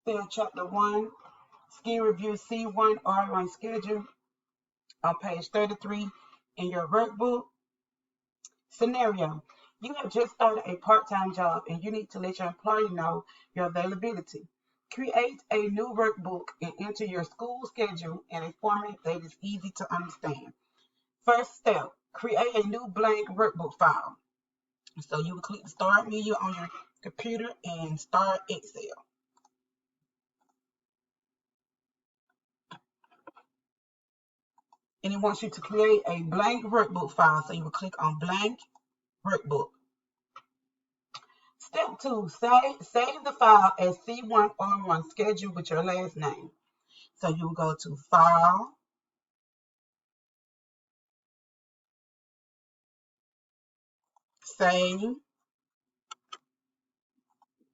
cell chapter 1, skill review C1R1 schedule on page 33 in your workbook. Scenario: you have just started a part-time job and you need to let your employer know your availability. Create a new workbook and enter your school schedule in a format that is easy to understand. First step, create a new blank workbook file. So you will click the Start menu on your computer and start Excel. And it wants you to create a blank workbook file. So you will click on Blank Workbook. Step 2, save the file as C1R1 schedule with your last name. So you will go to File, Save,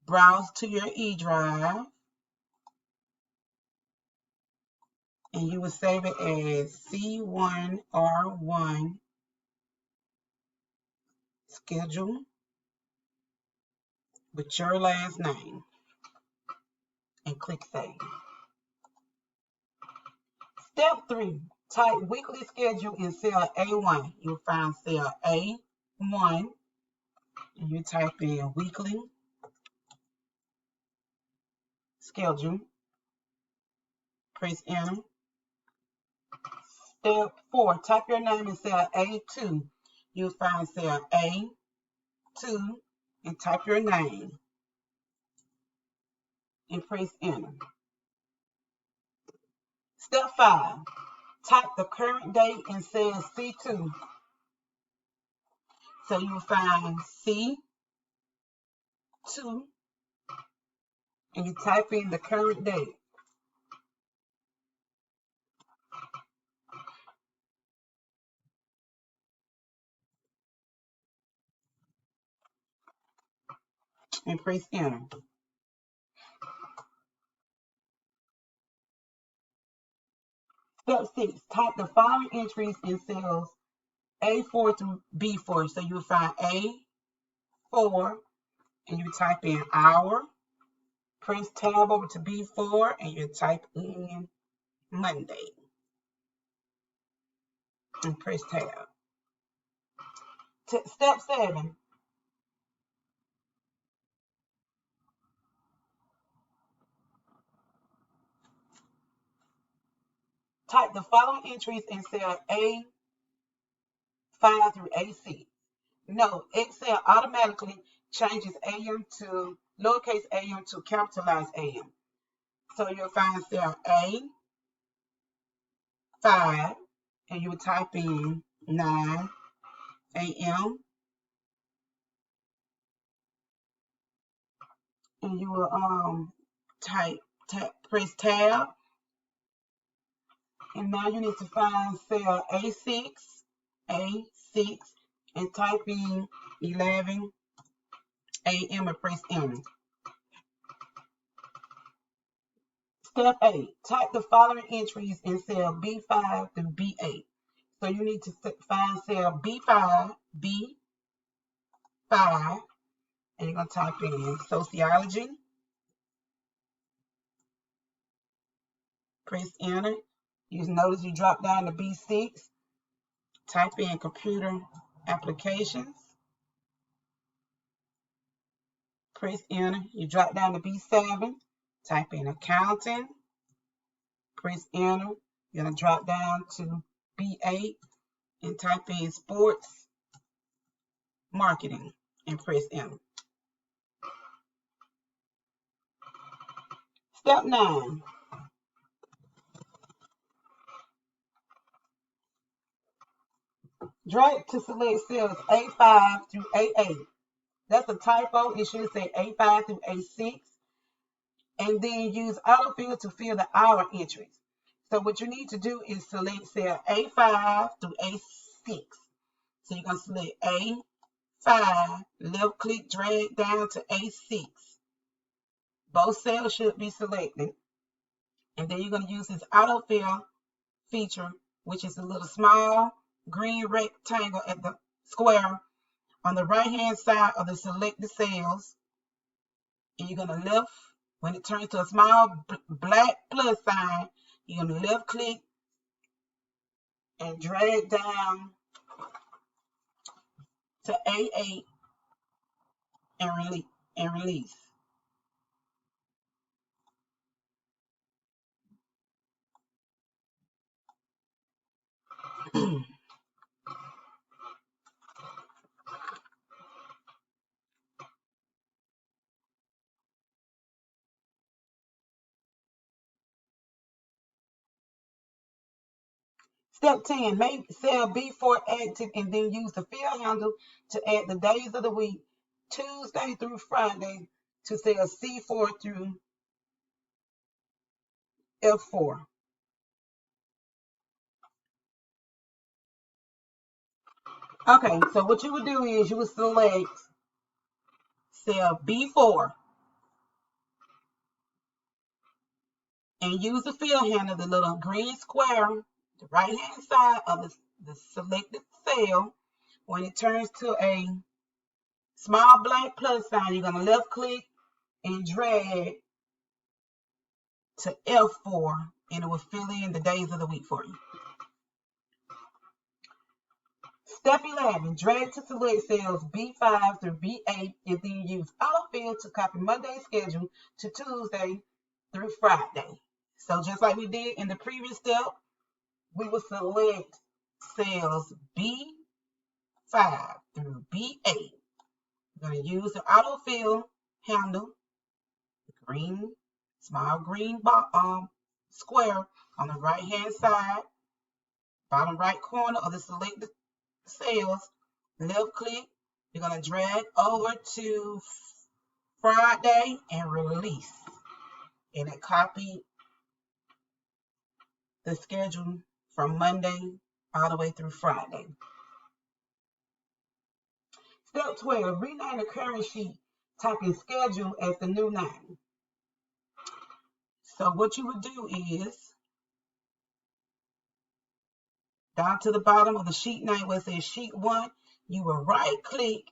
browse to your E drive, and you will save it as C1R1 schedule with your last name, and click Save. Step 3, type weekly schedule in cell A1. You'll find cell A1, and you type in weekly schedule. Press enter. Step 4, type your name in cell A2. You'll find cell A2 and type your name and press enter. Step 5, type the current date in cell C2. So you will find C2 and you type in the current date. And press enter. Step 6, type the following entries in cells A4 through B4. So you will find A4 and you type in hour. Press tab over to B4 and you type in Monday. And press tab. Step 7. Type the following entries in cell A5 through A6. Note, Excel automatically changes AM to lowercase am to capitalized AM. So you'll find cell A5 and you will type in 9 AM. And you will press tab. And now you need to find cell A6, and type in 11 AM and press enter. Step 8, type the following entries in cell B5 through B8. So you need to find cell B5, and you're going to type in sociology. Press enter. You notice you drop down to B6. Type in computer applications. Press enter. You drop down to B7. Type in accounting. Press enter. You're going to drop down to B8 and type in sports marketing and press enter. Step 9. Drag to select cells A5 through A8. That's a typo. It should say A5 through A6. And then use autofill to fill the hour entries. So what you need to do is select cell A5 through A6. So you're going to select A5, left click, drag down to A6. Both cells should be selected. And then you're going to use this autofill feature, which is a little small green rectangle at the square on the right hand side of the selected cells. And you're going to left When it turns to a small black plus sign, you're going to left click and drag down to A8 and release. Step 10, make cell B4 active and then use the fill handle to add the days of the week, Tuesday through Friday, to cell C4 through F4. Okay, so what you would do is you would select cell B4 and use the fill handle, the little green square, the right-hand side of the selected cell. When it turns to a small black plus sign, you're going to left click and drag to F4, and it will fill in the days of the week for you. Step 11, drag to select cells B5 through B8 and then use autofill to copy Monday's schedule to Tuesday through Friday. So just like we did in the previous step, we will select cells B5 through B8. We're going to use the autofill handle, the green, small green square on the right hand side, bottom right corner of the selected cells, left click. You're going to drag over to Friday and release. And it copied the schedule from Monday all the way through Friday. Step 12, rename the current sheet, typing schedule as the new name. So what you would do is, down to the bottom of the sheet name where it says sheet 1, you will right click,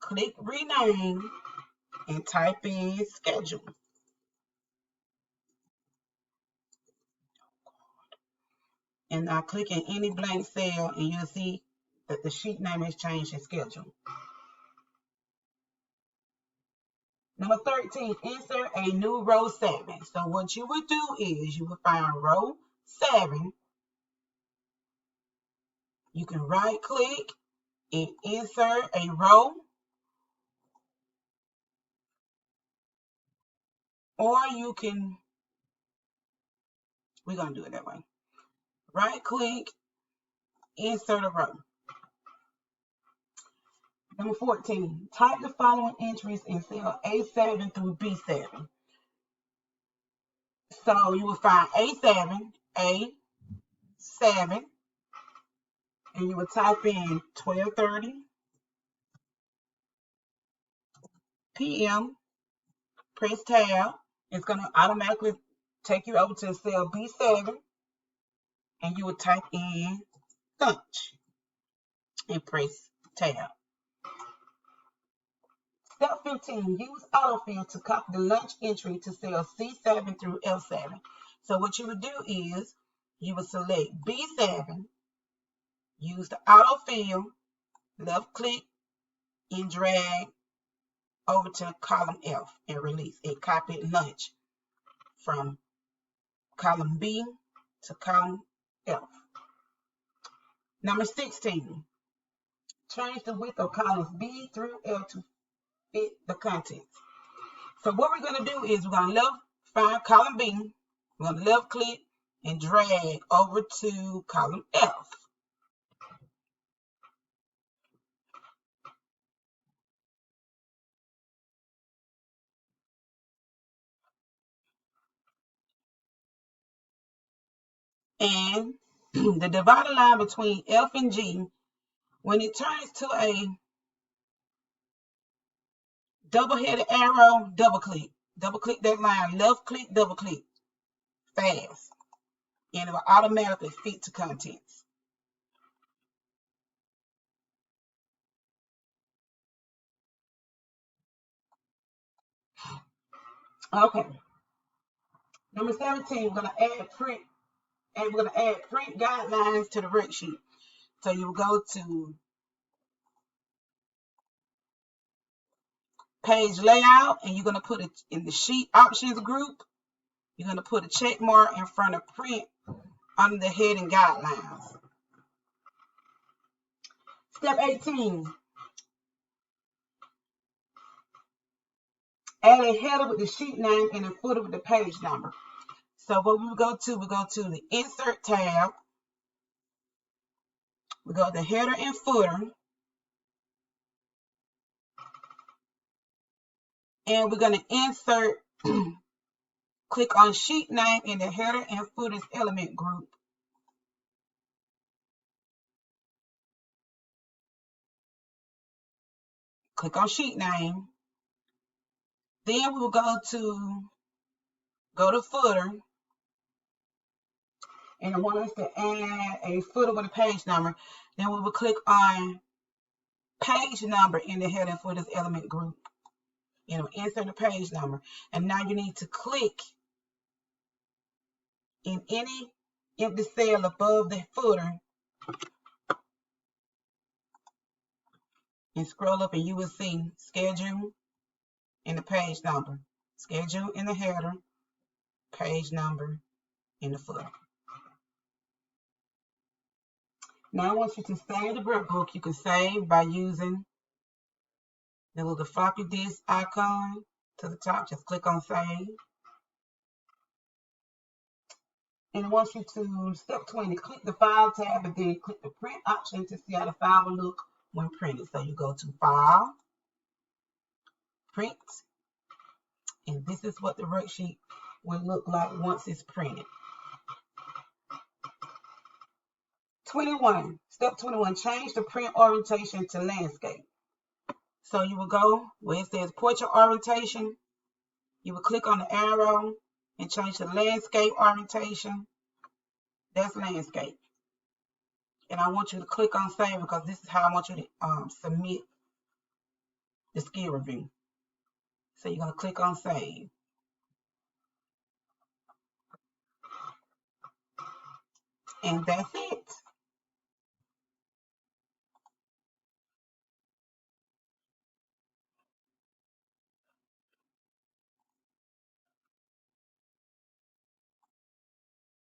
click rename, and type in schedule. And now click in any blank cell and you'll see that the sheet name has changed in schedule. Number 13, insert a new row 7. So what you would do is you would find row 7. You can right click and insert a row, or you can, we're going to do it that way. Right click, insert a row. Number 14, type the following entries in cell A7 through B7. So you will find A7, A7, and you will type in 12:30 p.m. Press tab. It's going to automatically take you over to cell B7, and you will type in lunch and press tab. Step 15, use autofill to copy the lunch entry to cell C7 through F7. So what you would do is you would select B7, use the autofill, left click, and drag over to column F and release. It copied lunch from column B to column F. Number 16, change the width of columns B through F to fit the contents. So what we're going to do is we're going to find column B, we're going to left click and drag over to column F. And the divided line between F and G, when it turns to a double-headed arrow, double click. Double click that line, left click, double click, fast. And it will automatically fit to contents. Okay. Number 17, we're gonna add print, and we're gonna add print guidelines to the worksheet. So you will go to page layout, and you're gonna put it in the sheet options group. You're gonna put a check mark in front of print under the heading guidelines. Step 18. Add a header with the sheet name and a footer with the page number. So what we go to the Insert tab. We go to Header and Footer. And we're going to insert, click on Sheet Name in the Header and Footers element group. Click on Sheet Name. Then we will go to Footer. And I want us to add a footer with a page number. Then we will click on Page Number in the Header and Footers element group. Insert the page number. And now you need to click in any empty cell above the footer and scroll up, and you will see Schedule and the page number. Schedule in the header, page number in the footer. Now I want you to save the workbook. You can save by using the little floppy disk icon to the top. Just click on Save. And I want you to, step 20, click the File tab and then click the Print option to see how the file will look when printed. So you go to File, Print, and this is what the worksheet will look like once it's printed. 21, step 21, change the print orientation to landscape. So you will go where it says portrait orientation. You will click on the arrow and change the landscape orientation. That's landscape. And I want you to click on save because this is how I want you to submit the skill review. So you're going to click on save. And that's it.